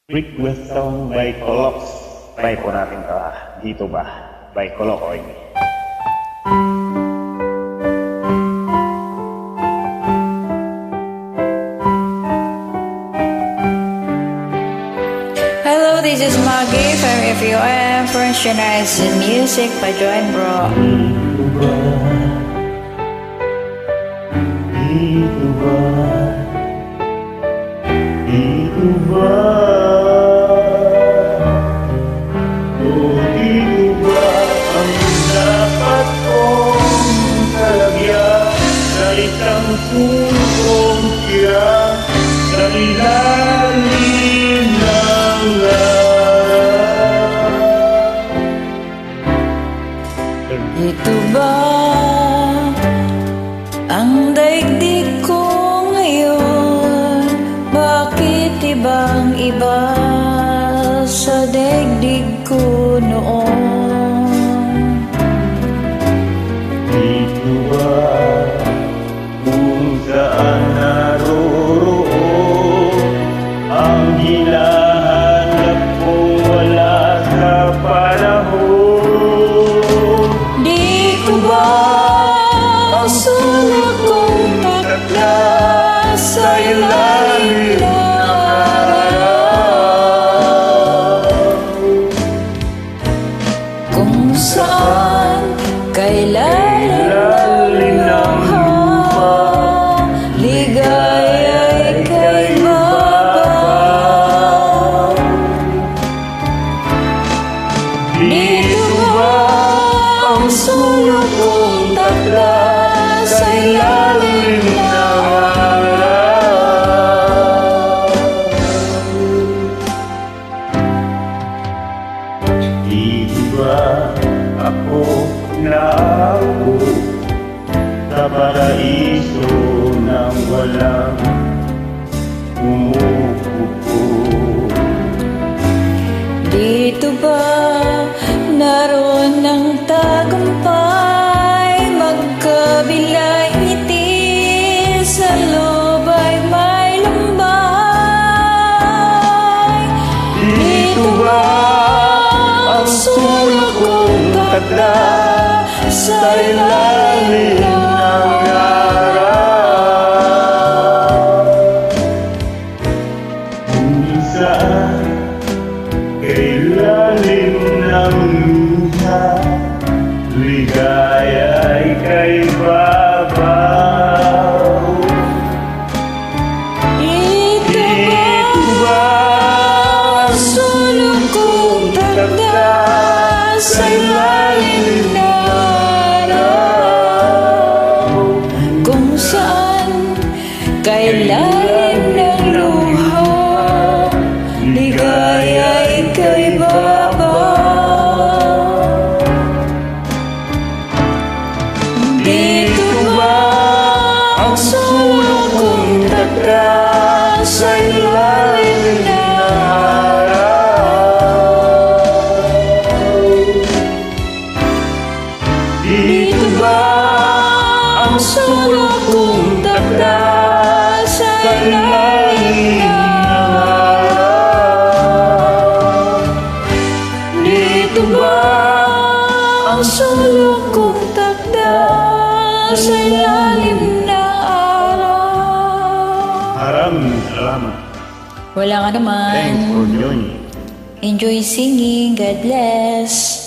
Request song by Colox. Try po natin to Dito ba? By Colocoy. Hello, this is Maggie from FUM Franchise Music by Join Bro. Dito ba? Dito ba? Dito ba ang dapat kong talagyan sa isang pusong tiyang sa ilalim ng araw? Ito ba ang daigdig ko ngayon? Bakit ibang iba sa daigdig ko noon? Dito ba kung saan naroroon ang hinahanap kong wala sa panahon? Dito ba ang sulat kong takla sa ilalim ng araw? Kung saan kailalim ng lupa, ligaya'y kay babaw. Dito ba ang sulat kong takla sa ilalim ng araw? Dito ba ako naupo sa paraiso ng walang umuupo? Dito ba naroon ng tagumpay, magkabilay ngiti, sa loob ay may lumbay? Dito ba ang sulat kong takla sa ilalim ng araw? Kung saan kailalim ng luha, ligaya'y kay babaw. Ito ba ang sulat kong takla sa ilalim ng araw? Kung saan kailalim ng luha, ligaya'y kay babaw. Dito ba ang sulat kong takla sa ilalim ng araw? Dito ba ang sulat kong takla sa ilalim ng araw? Dito ba ang sulat kong takla sa ilalim ng araw? Maraming salamat. Wala ka naman. Thanks for joining. Enjoy singing. God bless.